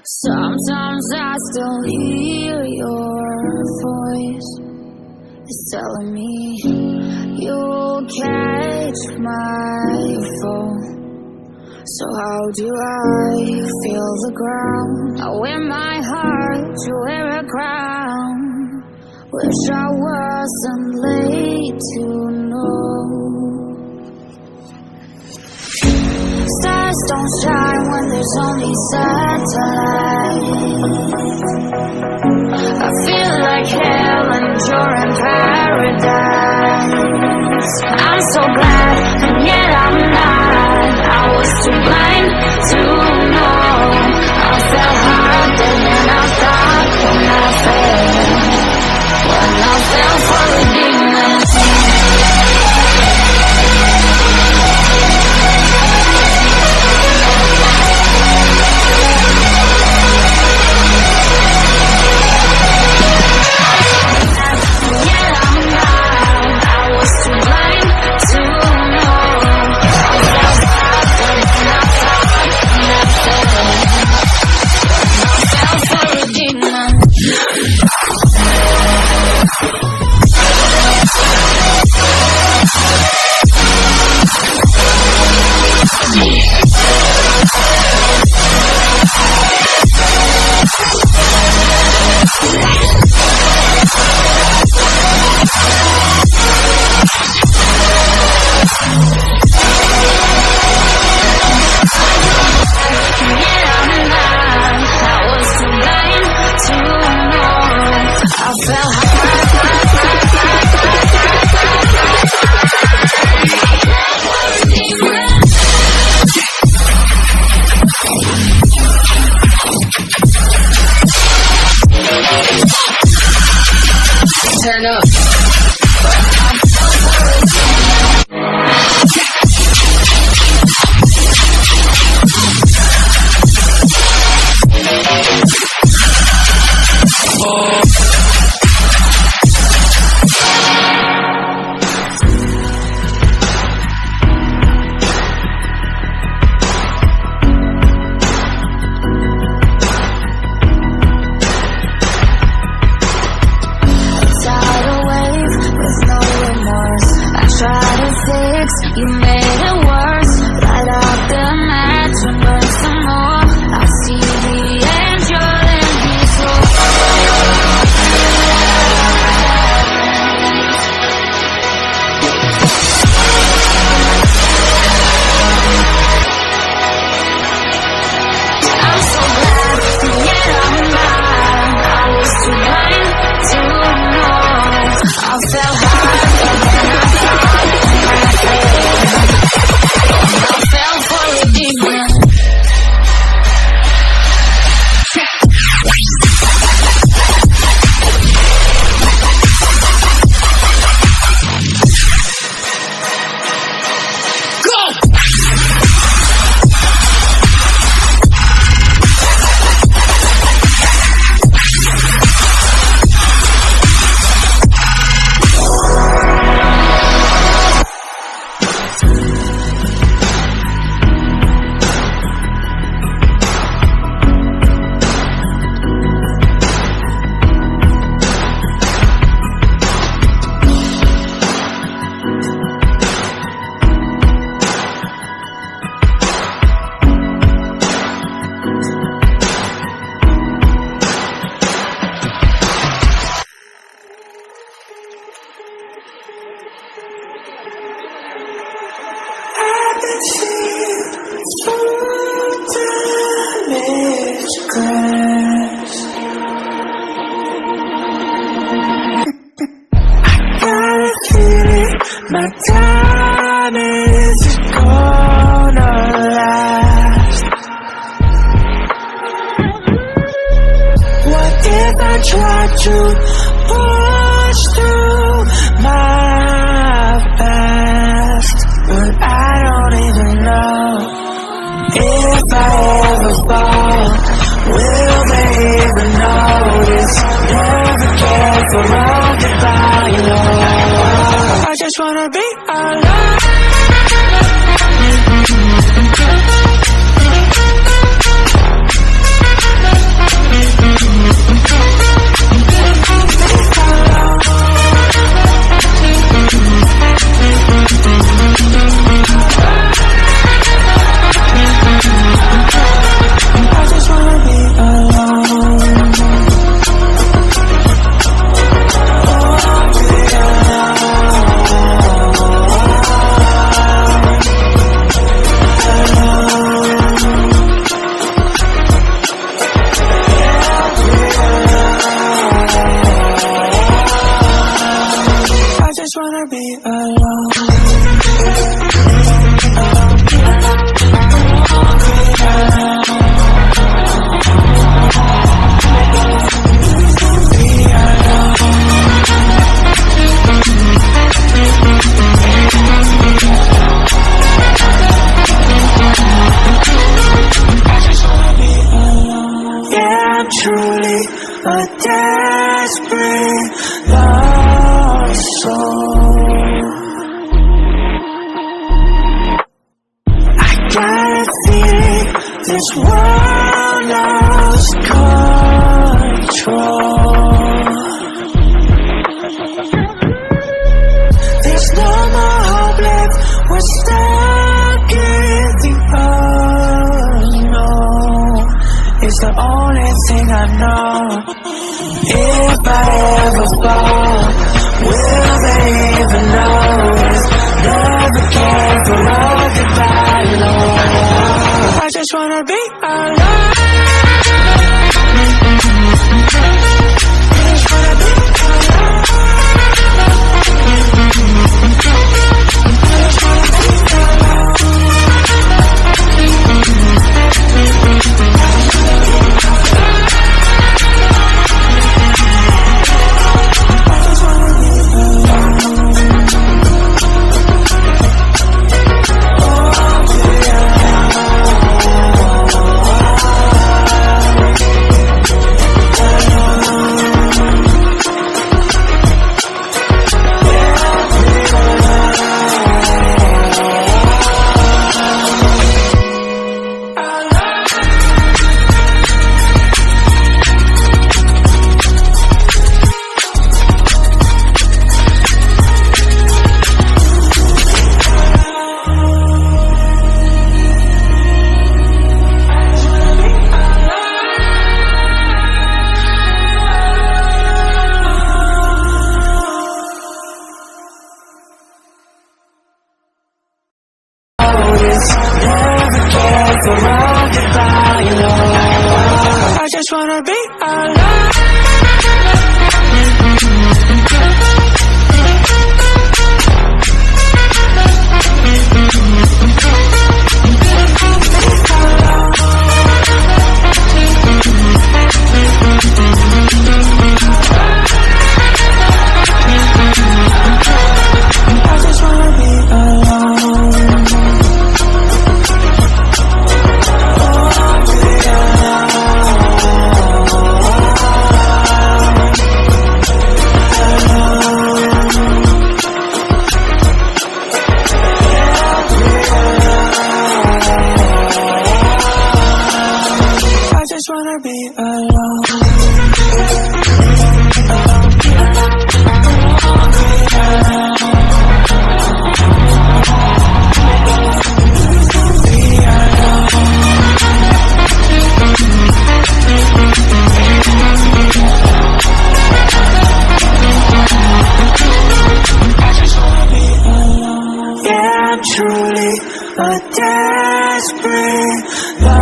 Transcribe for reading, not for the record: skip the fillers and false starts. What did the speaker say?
Sometimes I still hear your voice. It's telling me you'll catch my fall. So how do I feel the ground? I wear my heart to wear a crown. Wish I wasn't late to know. Stars don't shine when there's only satellite. I feel like hell and you're in paradise. I'm so glad, and yet I'm not. I was too blind to know. I fell harder than I thought when I fell for a demon. Turn up. You made it worse. Light up the match and burn some more. I see the angel in his soul. I'm so glad, and yet I'm not. I was too blind to know. I fell hard and then I thought when I fell for a demon. My time is gonna last. What if I try to push through my past? But I don't even know if I ever fall. Will they even notice? Never care for all goodbye, you know. I just wanna be alone. truly a desperate lost soul. I got a feeling this world lost control. There's no more hope left, we're stuck in the unknown. It's the only thing I know. If I ever fall, will they even notice? Never care for all goodbye alone. I just wanna be alone. I just wanna be alone. Truly a desperate love.